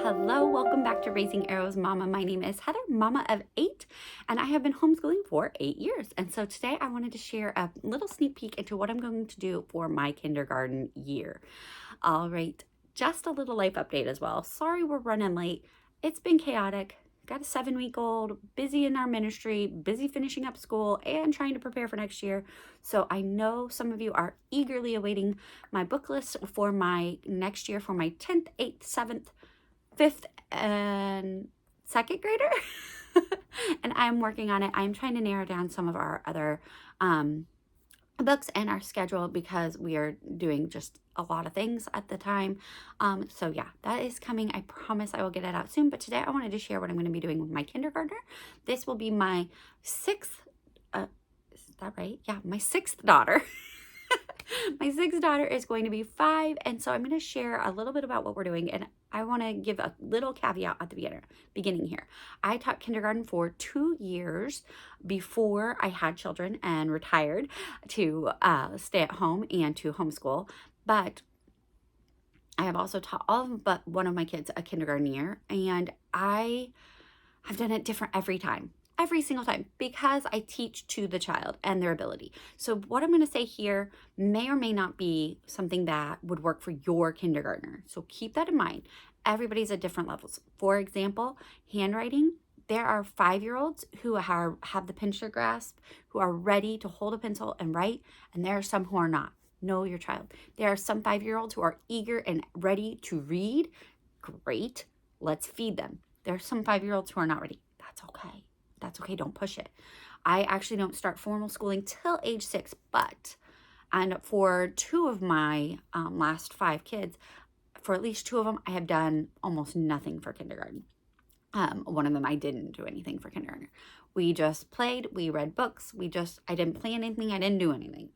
Hello, welcome back to Raising Arrows Mama. My name is Heather, mama of 8, and I have been homeschooling for 8 years. And so today I wanted to share a little sneak peek into what I'm going to do for my kindergarten year. All right, just a little life update as well. Sorry we're running late. It's been chaotic. Got a 7-week-old, busy in our ministry, busy finishing up school and trying to prepare for next year. So I know some of you are eagerly awaiting my book list for my next year for my 10th, 8th, 7th, 5th, and 2nd grader. And I'm working on it. I'm trying to narrow down some of our other books and our schedule because we are doing just a lot of things at the time. So yeah, that is coming. I promise I will get it out soon. But today I wanted to share what I'm going to be doing with my kindergartner. This will be my 6th, is that right? Yeah, my 6th daughter. My 6th daughter is going to be 5, and so I'm going to share a little bit about what we're doing, and I want to give a little caveat at the beginning here. I taught kindergarten for 2 years before I had children and retired to stay at home and to homeschool, but I have also taught all of them but one of my kids a kindergarten year, and I have done it different every time. Every single time, because I teach to the child and their ability. So what I'm going to say here may or may not be something that would work for your kindergartner. So keep that in mind. Everybody's at different levels. For example, handwriting, there are 5-year-olds who have the pincher grasp, who are ready to hold a pencil and write, and there are some who are not. Know your child. There are some 5-year-olds who are eager and ready to read. Great. Let's feed them. There are some 5-year-olds who are not ready. That's okay. That's okay. Don't push it. I actually don't start formal schooling till age 6, and for 2 of my last 5 kids, for at least 2 of them, I have done almost nothing for kindergarten. One of them, I didn't do anything for kindergarten. We just played, we read books, I didn't plan anything, I didn't do anything.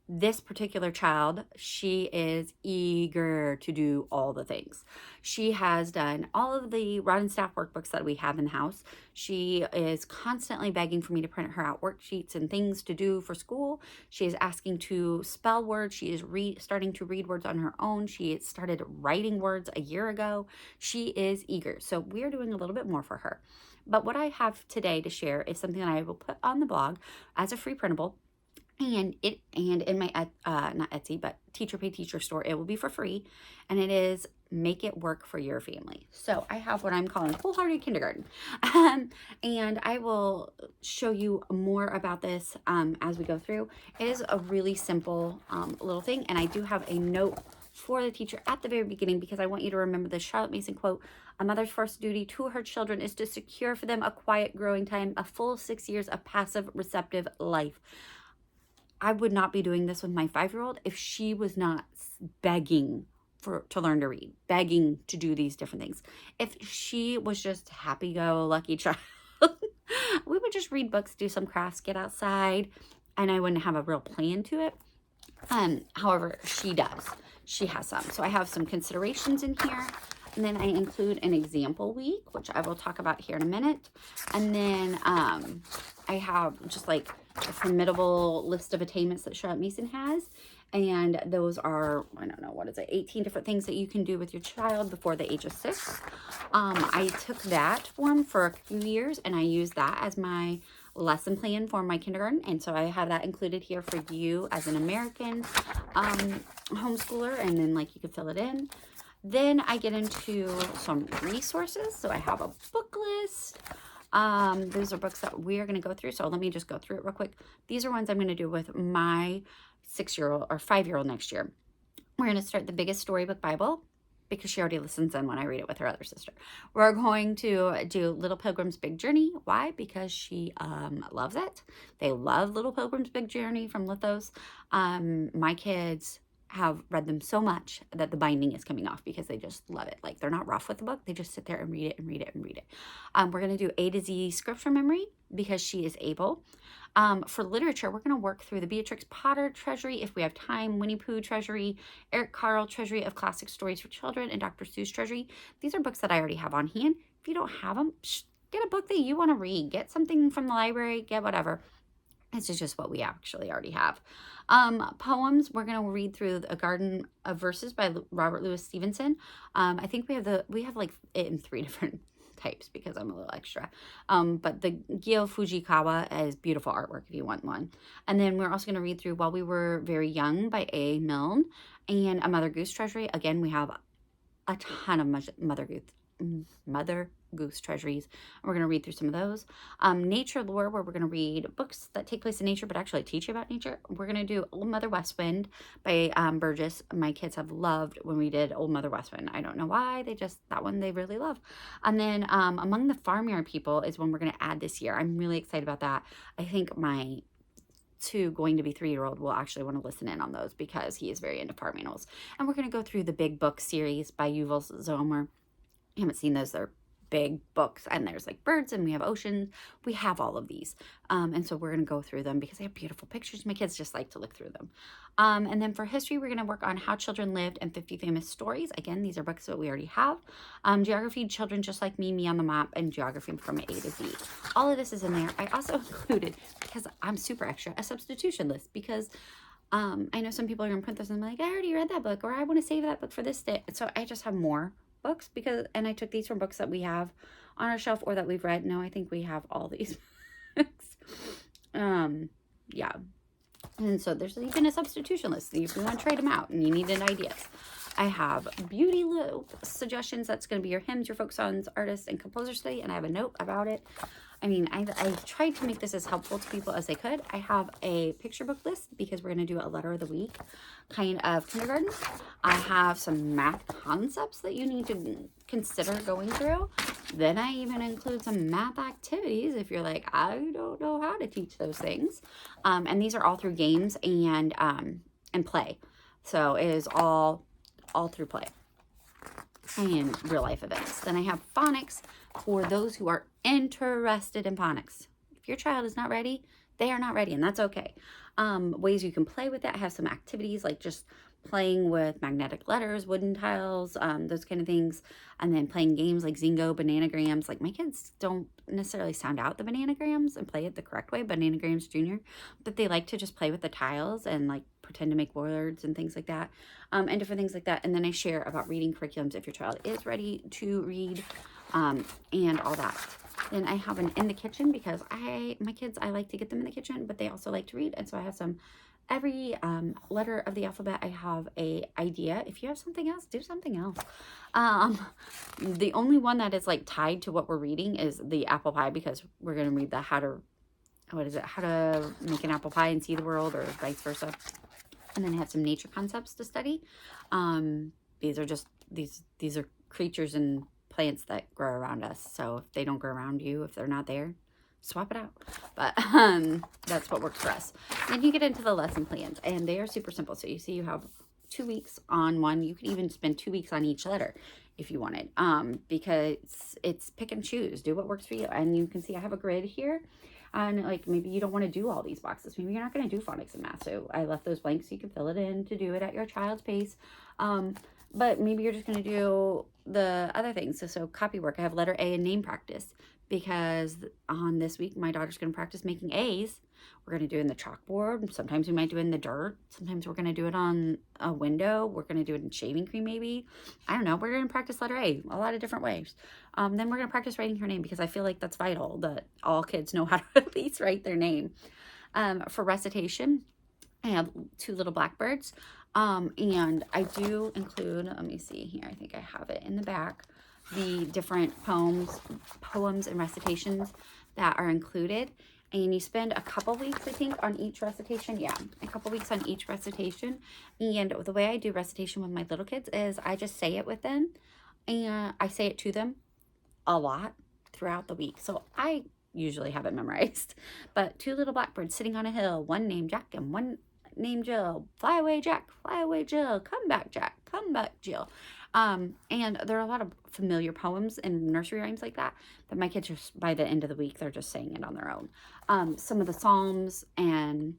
This particular child, she is eager to do all the things. She has done all of the Rod and Staff workbooks that we have in the house. She is constantly begging for me to print her out worksheets and things to do for school. She is asking to spell words. She is starting to read words on her own. She started writing words a year ago. She is eager. So we're doing a little bit more for her. But what I have today to share is something that I will put on the blog as a free printable. And in my not Etsy, but Teacher Pay Teacher store, it will be for free, and it is make it work for your family. So I have what I'm calling Wholehearted Kindergarten, and I will show you more about this as we go through. It is a really simple little thing, and I do have a note for the teacher at the very beginning because I want you to remember the Charlotte Mason quote: "A mother's first duty to her children is to secure for them a quiet growing time, a full 6 years of passive receptive life." I would not be doing this with my 5-year-old if she was not begging to learn to read, begging to do these different things. If she was just happy-go-lucky child, we would just read books, do some crafts, get outside, and I wouldn't have a real plan to it. However, she does. She has some. So I have some considerations in here. And then I include an example week, which I will talk about here in a minute. And then I have just like a formidable list of attainments that Charlotte Mason has. And those are, I don't know, what is it, 18 different things that you can do with your child before the age of 6. I took that form for a few years, and I used that as my lesson plan for my kindergarten. And so I have that included here for you as an American homeschooler. And then like you can fill it in. Then I get into some resources. So I have a book list. Those are books that we're going to go through. So let me just go through it real quick. These are ones I'm going to do with my 6-year-old or 5-year-old next year. We're going to start the Biggest Storybook Bible because she already listens in when I read it with her other sister. We're going to do Little Pilgrim's Big Journey. Why? Because she loves it. They love Little Pilgrim's Big Journey from Lithos. My kids have read them so much that the binding is coming off because they just love it. Like, they're not rough with the book. They just sit there and read it and read it and read it. We're going to do A to Z scripture memory because she is able. For literature, we're going to work through the Beatrix Potter Treasury, if we have time, Winnie Pooh Treasury, Eric Carle Treasury of Classic Stories for Children, and Dr. Seuss Treasury. These are books that I already have on hand. If you don't have them, get a book that you want to read. Get something from the library, get whatever. This is just what we actually already have. Poems, we're going to read through A Garden of Verses by Robert Louis Stevenson. I think we have like it in 3 different types because I'm a little extra. But the Gyo Fujikawa is beautiful artwork if you want one. And then we're also going to read through While We Were Very Young by A. Milne and A Mother Goose Treasury. Again, we have a ton of Mother Goose treasuries. We're going to read through some of those. Nature lore, where we're going to read books that take place in nature but actually teach you about nature. We're going to do Old Mother West Wind by Burgess. My kids have loved when we did Old Mother West Wind. I don't know why. That one they really love. And then Among the Farmyard People is one we're going to add this year. I'm really excited about that. I think my going to be 3-year-old will actually want to listen in on those because he is very into farm animals. And we're going to go through the Big Book series by Yuval Zomer. I haven't seen those. They're big books, and there's like birds, and we have oceans. We have all of these. And so we're going to go through them because they have beautiful pictures. My kids just like to look through them. And then for history, we're going to work on How Children Lived and 50 Famous Stories. Again, these are books that we already have. Geography, Children Just Like Me on the Map, and Geography from A to Z. All of this is in there. I also included, because I'm super extra, a substitution list because I know some people are going to print this and I'm like, I already read that book, or I want to save that book for this day. So I just have more books and I took these from books that we have on our shelf or that we've read. No, I think we have all these books. Yeah. And so there's even a substitution list if you want to trade them out and you need ideas. I have beauty loop suggestions. That's going to be your hymns, your folk songs, artists, and composer study. And I have a note about it. I mean, I tried to make this as helpful to people as I could. I have a picture book list because we're going to do a letter of the week kind of kindergarten. I have some math concepts that you need to consider going through. Then I even include some math activities if you're like, I don't know how to teach those things. And these are all through games and play. So it is all through play and real life events. Then I have phonics for those who are interested in phonics. If your child is not ready, they are not ready, and that's okay. Ways you can play with it. I have some activities like just playing with magnetic letters, wooden tiles, those kind of things. And then playing games like Zingo, Bananagrams. Like my kids don't necessarily sound out the Bananagrams and play it the correct way, Bananagrams Junior, but they like to just play with the tiles and like pretend to make words and things like that, and different things like that. And then I share about reading curriculums if your child is ready to read, and all that. Then I have an in the kitchen because my kids, I like to get them in the kitchen, but they also like to read. And so I have some, every letter of the alphabet, I have a idea. If you have something else, do something else. The only one that is like tied to what we're reading is the apple pie, because we're going to read the how to make an apple pie and see the world, or vice versa. And then I have some nature concepts to study. These are just, these are creatures and plants that grow around us. So if they don't grow around you, if they're not there, swap it out. But that's what works for us. Then you get into the lesson plans, and they are super simple. So you see you have 2 weeks on one. You could even spend 2 weeks on each letter if you wanted, because it's pick and choose. Do what works for you. And you can see I have a grid here. And like maybe you don't want to do all these boxes. Maybe you're not going to do phonics and math. So I left those blanks so you can fill it in to do it at your child's pace. But maybe you're just going to do the other things. So copy work. I have letter A and name practice, because on this week my daughter's going to practice making A's. We're going to do it in the chalkboard. Sometimes we might do it in the dirt. Sometimes we're going to do it on a window. We're going to do it in shaving cream maybe. I don't know. We're going to practice letter A a lot of different ways. Then we're going to practice writing her name, because I feel like that's vital that all kids know how to at least write their name. For recitation, I have 2 little blackbirds. And I do include, let me see here, I think I have it in the back, the different poems and recitations that are included. And you spend a couple weeks, I think, on each recitation. Yeah, a couple weeks on each recitation. And the way I do recitation with my little kids is I just say it with them, and I say it to them a lot throughout the week. So I usually have it memorized. But 2 little blackbirds sitting on a hill, one named Jack and one named Jill. Fly away, Jack. Fly away, Jill. Come back, Jack. Come back, Jill. And there are a lot of familiar poems and nursery rhymes like that my kids just, by the end of the week, they're just saying it on their own. Some of the Psalms and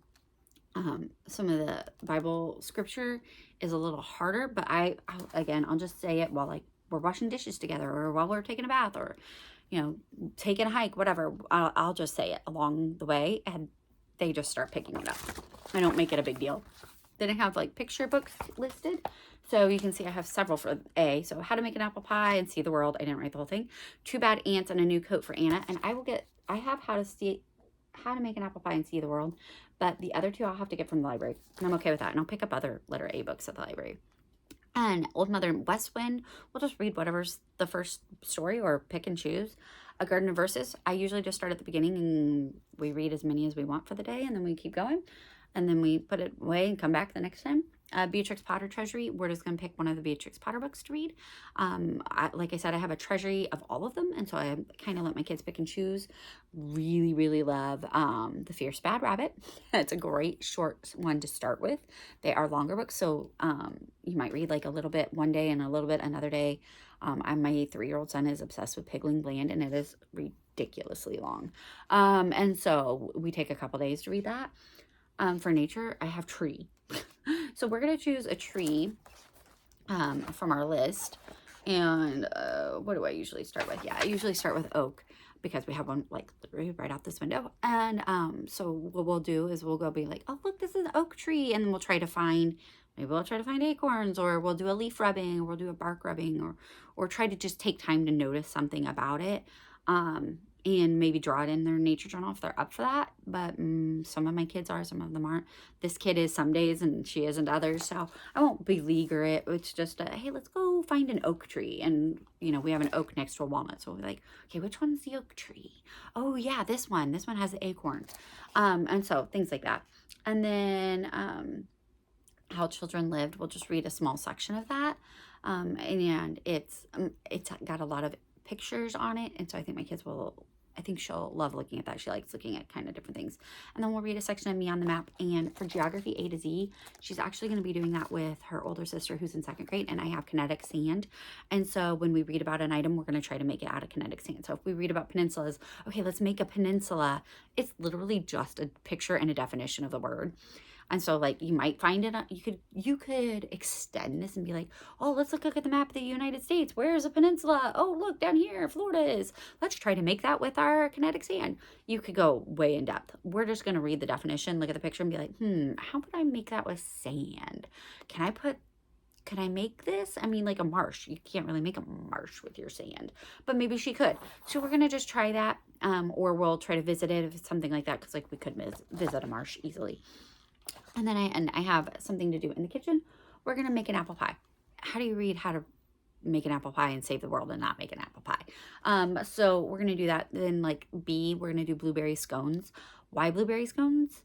some of the Bible scripture is a little harder, but I'll just say it while like we're washing dishes together, or while we're taking a bath, or taking a hike, whatever. I'll just say it along the way, and they just start picking it up. I don't make it a big deal. Then I have like picture books listed. So you can see I have several for A. So how to make an apple pie and see the world. I didn't write the whole thing. Two bad ants and a new coat for Anna. And I have how to make an apple pie and see the world. But the other two I'll have to get from the library. And I'm okay with that. And I'll pick up other letter A books at the library. And Old Mother West Wind, we'll just read whatever's the first story or pick and choose. A Garden of Verses, I usually just start at the beginning and we read as many as we want for the day and then we keep going. And then we put it away and come back the next time. Beatrix Potter Treasury, we're just going to pick one of the Beatrix Potter books to read. Like I said, I have a treasury of all of them, and so I kind of let my kids pick and choose. Really, really love The Fierce Bad Rabbit. It's a great short one to start with. They are longer books, so you might read like a little bit one day and a little bit another day. My 3-year-old son is obsessed with Pigling Bland, and it is ridiculously long. And so we take a couple days to read that. For nature, I have tree. So we're going to choose a tree from our list. And what do I usually start with? Yeah, I usually start with oak because we have one like right out this window. And so what we'll do is we'll go be like, oh, look, this is an oak tree. And then we'll try to find, maybe we'll try to find acorns, or we'll do a leaf rubbing, or we'll do a bark rubbing, or try to just take time to notice something about it. And maybe draw it in their nature journal if they're up for that. But some of my kids are, some of them aren't. This kid is some days and she isn't others. So I won't beleaguer it. It's just, hey, let's go find an oak tree. And, you know, we have an oak next to a walnut. So we'll be like, okay, which one's the oak tree? Oh, yeah, this one. This one has the acorns. And so things like that. And then How Children Lived, we'll just read a small section of that. And it's got a lot of pictures on it. And so I think she'll love looking at that. She likes looking at kind of different things. And then we'll read a section of Me on the Map. And for geography A to Z, she's actually going to be doing that with her older sister who's in 2nd grade. And I have kinetic sand. And so when we read about an item, we're going to try to make it out of kinetic sand. So if we read about peninsulas, okay, let's make a peninsula. It's literally just a picture and a definition of the word. And so like you might find it, you could extend this and be like, oh, let's look at the map of the United States. Where's a peninsula? Oh, look down here, Florida is. Let's try to make that with our kinetic sand. You could go way in depth. We're just going to read the definition, look at the picture and be like, how would I make that with sand? Can I make this? I mean, like a marsh. You can't really make a marsh with your sand, but maybe she could. So we're going to just try that. Or we'll try to visit it if it's something like that. Cause like we could visit a marsh easily. And then I have something to do in the kitchen. We're going to make an apple pie. How do you read how to make an apple pie and save the world and not make an apple pie? So we're going to do that. Then like B, we're going to do blueberry scones. Why blueberry scones?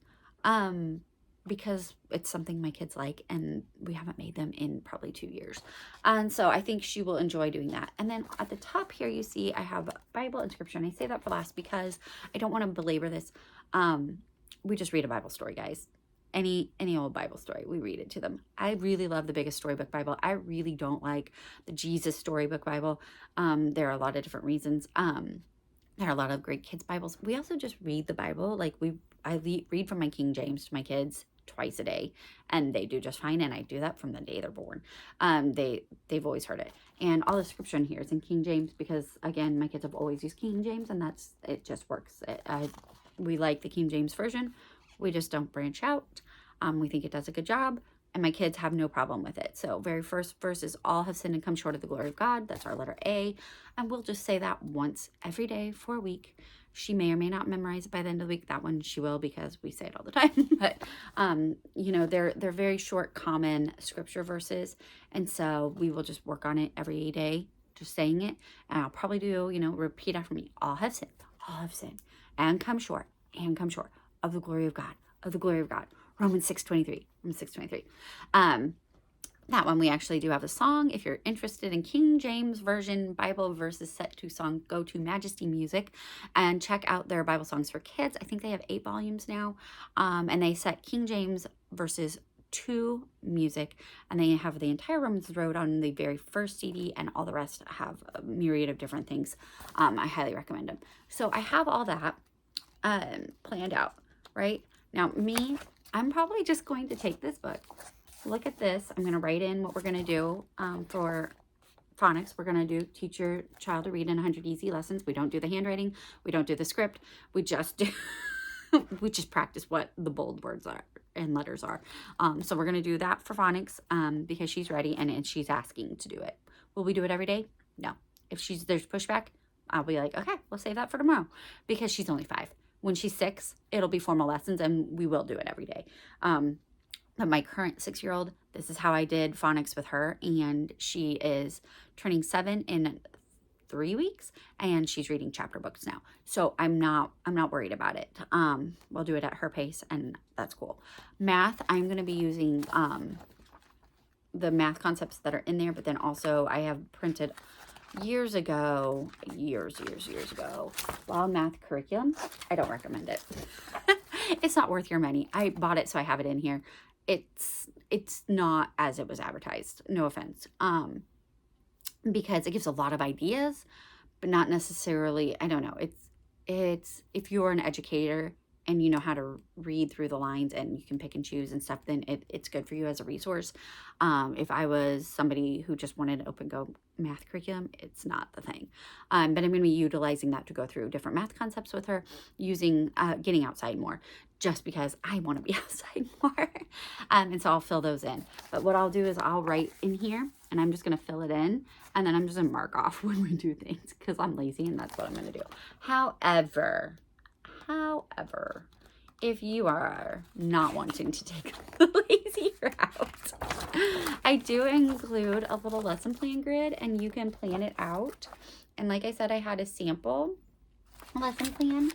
Because it's something my kids like and we haven't made them in probably 2 years. And so I think she will enjoy doing that. And then at the top here, you see I have Bible and scripture. And I say that for last because I don't want to belabor this. We just read a Bible story, guys. Any old Bible story, we read it to them. I really love the Biggest Storybook Bible. I really don't like the Jesus Storybook Bible. There are a lot of different reasons. There are a lot of great kids Bibles. We also just read the Bible. Like I read from my King James to my kids twice a day, and they do just fine. And I do that from the day they're born. They've always heard it, and all the scripture in here is in King James because again, my kids have always used King James, and it just works. We like the King James version. We just don't branch out. We think it does a good job, and my kids have no problem with it. So very first verse is all have sinned and come short of the glory of God. That's our letter A. And we'll just say that once every day for a week. She may or may not memorize it by the end of the week. That one she will because we say it all the time. But, you know, they're very short, common scripture verses. And so we will just work on it every day, just saying it. And I'll probably do, you know, repeat after me. All have sinned, and come short of the glory of God, of the glory of God. Romans 6:23. That one we actually do have a song. If you're interested in King James Version Bible verses set to song, go to Majesty Music and check out their Bible songs for kids. I think they have 8 volumes now, and they set King James verses to music, and they have the entire Romans Road on the very first CD, and all the rest have a myriad of different things. I highly recommend them. So I have all that planned out. Right now, I'm probably just going to take this book. Look at this. I'm going to write in what we're going to do for phonics. We're going to do teach your child to read in 100 easy lessons. We don't do the handwriting. We don't do the script. We just do we just practice what the bold words are and letters are. So we're going to do that for phonics because she's ready and she's asking to do it. Will we do it every day? No. If there's pushback, I'll be like, okay, we'll save that for tomorrow because she's only 5. When she's 6, it'll be formal lessons and we will do it every day. But my current 6-year-old, this is how I did phonics with her, and she is turning 7 in 3 weeks, and she's reading chapter books now. So I'm not worried about it. We'll do it at her pace, and that's cool. Math, I'm going to be using the math concepts that are in there, but then also I have printed years ago, Law Math Curriculum. I don't recommend it. It's not worth your money. I bought it, so I have it in here. It's not as it was advertised. No offense. Because it gives a lot of ideas, but not necessarily, I don't know. It's if you're an educator and you know how to read through the lines and you can pick and choose and stuff, then it's good for you as a resource. If I was somebody who just wanted an open go math curriculum, it's not the thing. But I'm going to be utilizing that to go through different math concepts with her, using getting outside more, just because I want to be outside more. And so I'll fill those in. But what I'll do is I'll write in here and I'm just going to fill it in. And then I'm just going to mark off when we do things because I'm lazy and that's what I'm going to do. However, if you are not wanting to take the lazy route, I do include a little lesson plan grid and you can plan it out. And like I said, I had a sample lesson plan.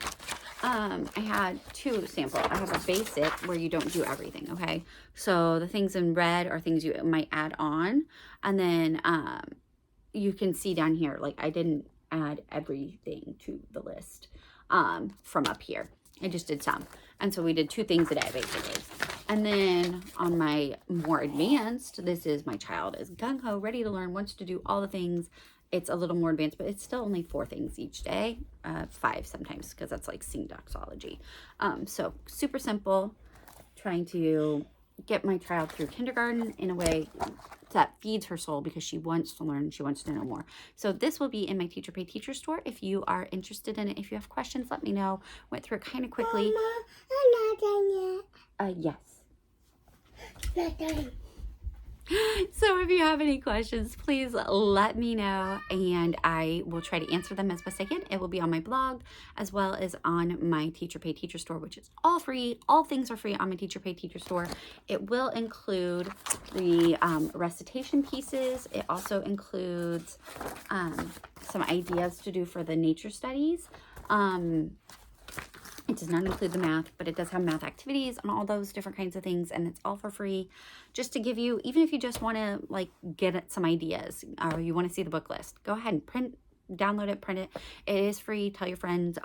I had 2 sample. I have a basic where you don't do everything, okay? So the things in red are things you might add on. And then you can see down here, like I didn't add everything to the list from up here. I just did some. And so we did 2 things a day, basically. And then on my more advanced, this is my child is gung-ho, ready to learn, wants to do all the things. It's a little more advanced, but it's still only 4 things each day, 5 sometimes, because that's like sing doxology. So super simple, trying to get my child through kindergarten in a way that feeds her soul because she wants to learn, she wants to know more. So this will be in my Teacher Pay Teacher store. If you are interested in it, if you have questions, let me know. Went through it kind of quickly. Mama, I'm not done yet. Yes. Not done. So if you have any questions, please let me know and I will try to answer them as best I can. It will be on my blog as well as on my Teacher Pay Teacher store, which is all free. All things are free on my Teacher Pay Teacher store. It will include the recitation pieces. It also includes some ideas to do for the nature studies. It does not include the math, but it does have math activities and all those different kinds of things, and it's all for free, just to give you, even if you just want to like get at some ideas or you want to see the book list, go ahead and download it, print it. It is free. Tell your friends.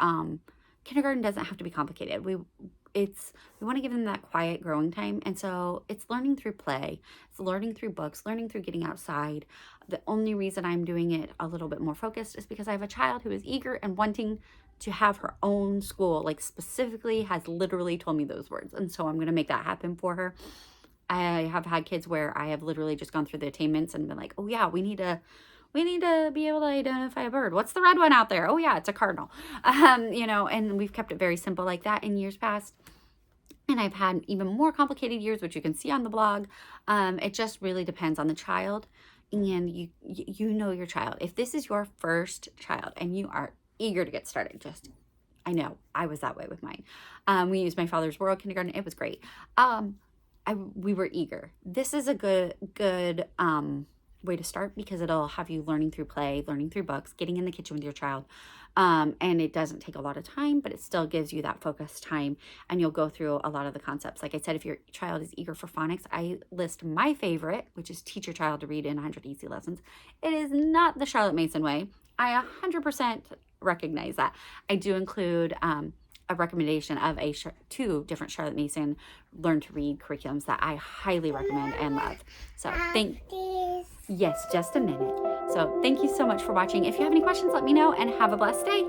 Kindergarten doesn't have to be complicated. We want to give them that quiet growing time, and so it's learning through play. It's learning through books, learning through getting outside. The only reason I'm doing it a little bit more focused is because I have a child who is eager and wanting to have her own school, like specifically has literally told me those words. And so I'm going to make that happen for her. I have had kids where I have literally just gone through the attainments and been like, oh yeah, we need to be able to identify a bird. What's the red one out there? Oh yeah, it's a cardinal. You know, and we've kept it very simple like that in years past. And I've had even more complicated years, which you can see on the blog. It just really depends on the child. And you know your child. If this is your first child and you are eager to get started, I know I was that way with mine. We used my father's World Kindergarten. It was great. We were eager. This is a good way to start because it'll have you learning through play, learning through books, getting in the kitchen with your child. And it doesn't take a lot of time, but it still gives you that focused time and you'll go through a lot of the concepts. Like I said, if your child is eager for phonics, I list my favorite, which is Teach Your Child to Read in 100 Easy Lessons. It is not the Charlotte Mason way. I 100% recognize that. I do include a recommendation of 2 different Charlotte Mason Learn to Read curriculums that I highly recommend and love. So yes, just a minute. So thank you so much for watching. If you have any questions, let me know and have a blessed day.